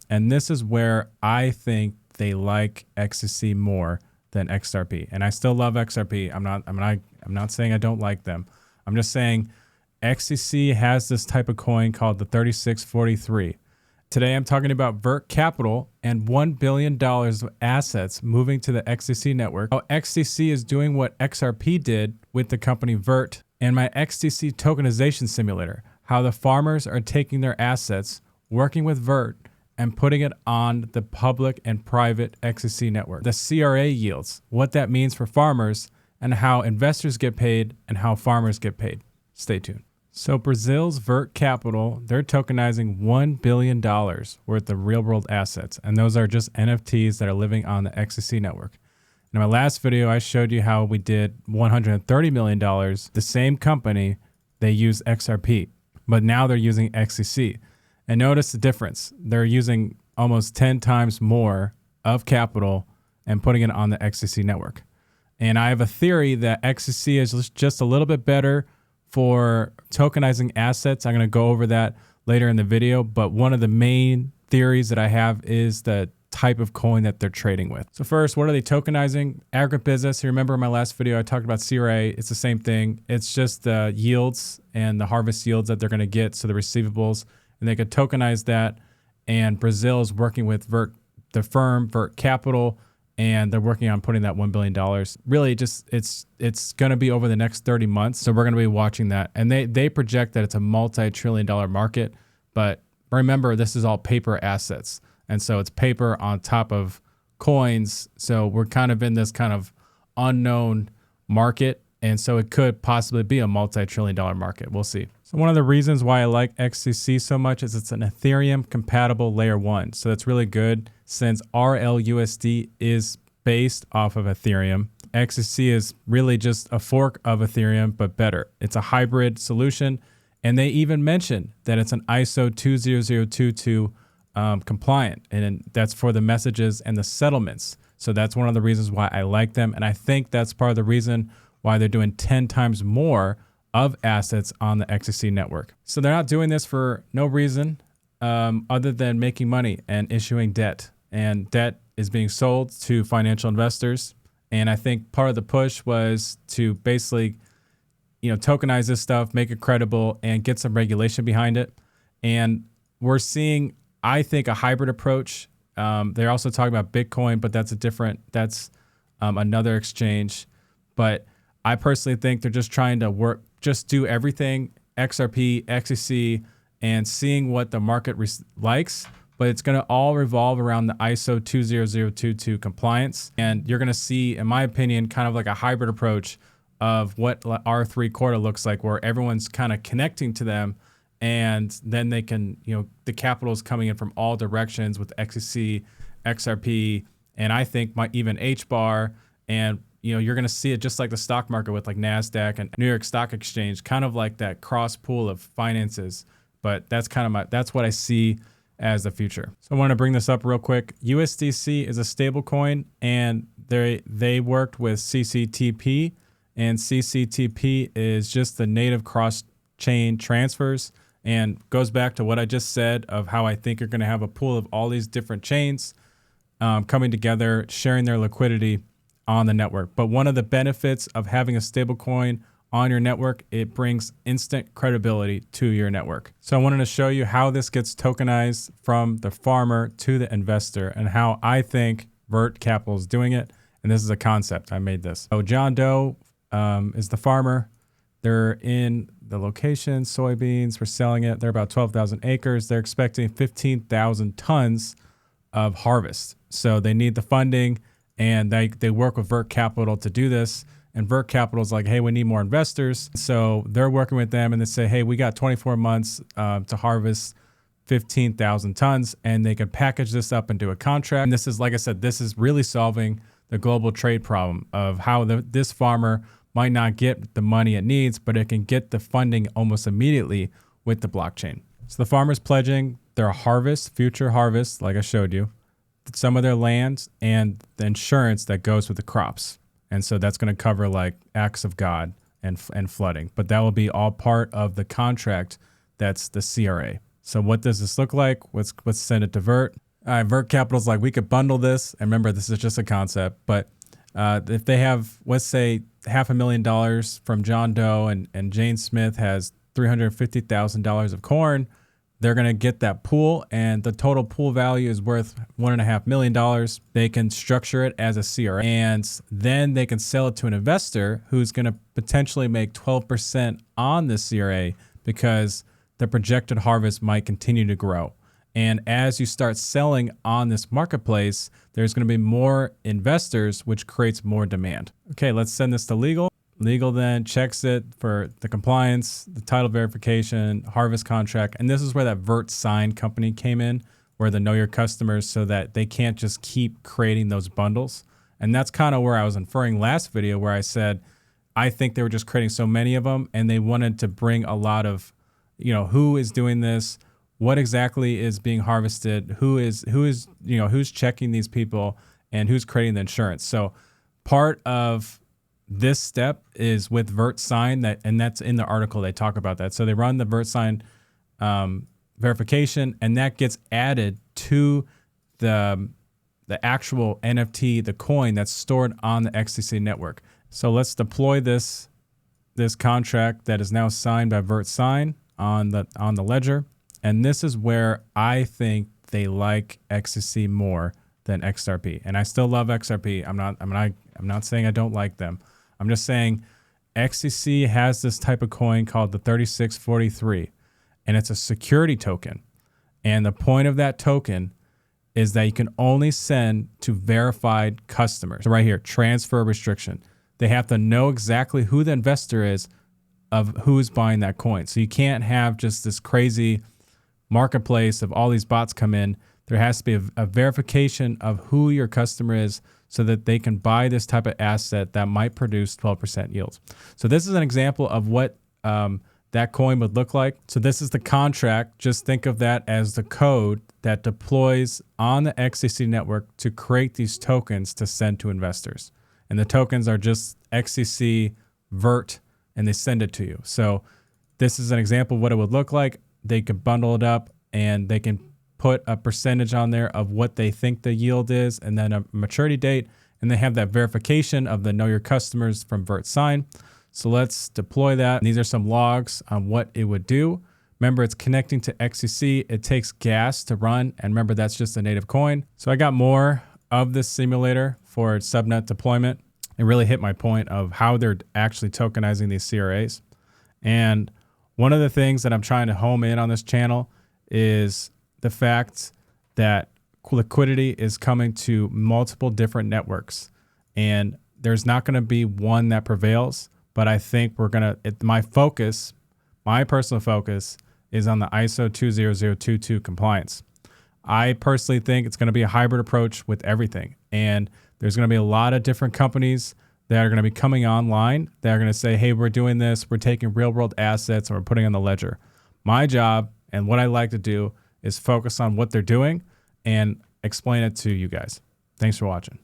And this is where I think they like XDC more than XRP. And I still love XRP. I'm not saying I don't like them. I'm just saying XDC has this type of coin called the 3643. Today I'm talking about VERT Capital and $1 billion of assets moving to the XDC network. How XDC is doing what XRP did with the company VERT, and my XDC tokenization simulator. How the farmers are taking their assets, working with VERT, and putting it on the public and private XDC network. The CRA yields, what that means for farmers, and how investors get paid and how farmers get paid. Stay tuned. So Brazil's VERT Capital, they're tokenizing $1 billion worth of real world assets. And those are just NFTs that are living on the XDC network. In my last video, I showed you how we did $130 million. The same company, they use XRP, but now they're using XDC. And notice the difference. They're using almost 10 times more of capital and putting it on the XDC network. And I have a theory that XDC is just a little bit better for tokenizing assets. I'm going to go over that later in the video, but one of the main theories that I have is the type of coin that they're trading with. So first, what are they tokenizing? Agribusiness. You remember in my last video, I talked about CRA. It's the same thing. It's just the yields and the harvest yields that they're going to get, so the receivables, and they could tokenize that. And Brazil is working with VERT, the firm, VERT Capital, and they're working on putting that $1 billion. Really, just it's going to be over the next 30 months. So we're going to be watching that. And they project that it's a multi-trillion-dollar market. But remember, this is all paper assets. And so it's paper on top of coins. So we're kind of in this kind of unknown market. And so it could possibly be a multi-trillion-dollar market. We'll see. So one of the reasons why I like XDC so much is it's an Ethereum compatible layer 1. So that's really good since RLUSD is based off of Ethereum. XDC is really just a fork of Ethereum, but better. It's a hybrid solution. And they even mention that it's an ISO 20022 compliant. And that's for the messages and the settlements. So that's one of the reasons why I like them. And I think that's part of the reason why they're doing 10 times more of assets on the XDC network. So they're not doing this for no reason other than making money and issuing debt. And debt is being sold to financial investors. And I think part of the push was to basically, tokenize this stuff, make it credible, and get some regulation behind it. And we're seeing, I think, a hybrid approach. They're also talking about Bitcoin, but that's another exchange. But I personally think they're just trying to just do everything XRP, XDC, and seeing what the market likes. But it's going to all revolve around the ISO 20022 compliance. And you're going to see, in my opinion, kind of like a hybrid approach of what R3 Corda looks like, where everyone's kind of connecting to them. And then they can, the capital is coming in from all directions with XDC, XRP, and I think even HBAR. And you're going to see it just like the stock market with like NASDAQ and New York Stock Exchange, kind of like that cross pool of finances. But that's that's what I see as the future. So I want to bring this up real quick. USDC is a stable coin, and they worked with CCTP, and CCTP is just the native cross-chain transfers, and goes back to what I just said of how I think you're going to have a pool of all these different chains coming together, sharing their liquidity on the network. But one of the benefits of having a stable coin on your network, it brings instant credibility to your network. So I wanted to show you how this gets tokenized from the farmer to the investor and how I think VERT Capital is doing it. And this is a concept. I made this. So John Doe is the farmer. They're in the location, soybeans, we're selling it. They're about 12,000 acres. They're expecting 15,000 tons of harvest. So they need the funding, and they work with VERT Capital to do this. And VERT Capital is like, hey, we need more investors. So they're working with them, and they say, hey, we got 24 months to harvest 15,000 tons, and they can package this up into a contract. And this is, like I said, this is really solving the global trade problem of how this farmer might not get the money it needs, but it can get the funding almost immediately with the blockchain. So the farmer's pledging their future harvest, like I showed you, some of their land, and the insurance that goes with the crops. And so that's going to cover like acts of God and flooding. But that will be all part of the contract that's the CRA. So what does this look like? Let's send it to VERT. All right, VERT Capital's like, we could bundle this. And remember, this is just a concept. But if they have, let's say, $500,000 from John Doe and Jane Smith has $350,000 of corn, they're going to get that pool, and the total pool value is worth $1.5 million. They can structure it as a CRA, and then they can sell it to an investor who's going to potentially make 12% on the CRA because the projected harvest might continue to grow. And as you start selling on this marketplace, there's going to be more investors, which creates more demand. Okay, let's send this to legal. Legal then checks it for the compliance, the title verification, harvest contract. And this is where that VERT sign company came in, where they know your customers so that they can't just keep creating those bundles. And that's kind of where I was inferring last video, where I said, I think they were just creating so many of them and they wanted to bring a lot of, who is doing this, what exactly is being harvested, who's checking these people, and who's creating the insurance. So part of this step is with VERT sign, and that's in the article. They talk about that. So they run the VERT sign verification, and that gets added to the actual NFT, the coin that's stored on the XDC network. So let's deploy this contract that is now signed by VERT sign on the ledger. And this is where I think they like XDC more than XRP. And I still love XRP. I'm not saying I don't like them. I'm just saying XDC has this type of coin called the 3643, and it's a security token. And the point of that token is that you can only send to verified customers. So right here, transfer restriction. They have to know exactly who the investor is of who's buying that coin. So you can't have just this crazy marketplace of all these bots come in. There has to be a verification of who your customer is so that they can buy this type of asset that might produce 12% yields. So this is an example of what that coin would look like. So this is the contract. Just think of that as the code that deploys on the XDC network to create these tokens to send to investors. And the tokens are just XDC VERT, and they send it to you. So this is an example of what it would look like. They could bundle it up, and they can put a percentage on there of what they think the yield is, and then a maturity date, and they have that verification of the know your customers from VERT sign. So let's deploy that. And these are some logs on what it would do. Remember, it's connecting to XDC. It takes gas to run, and remember, that's just a native coin. So I got more of this simulator for subnet deployment. It really hit my point of how they're actually tokenizing these CRAs. And one of the things that I'm trying to home in on this channel is the fact that liquidity is coming to multiple different networks, and there's not going to be one that prevails. But I think my personal focus is on the ISO 20022 compliance. I personally think it's going to be a hybrid approach with everything. And there's going to be a lot of different companies that are going to be coming online that are going to say, hey, we're doing this. We're taking real world assets and we're putting on the ledger. My job and what I like to do is focus on what they're doing and explain it to you guys. Thanks for watching.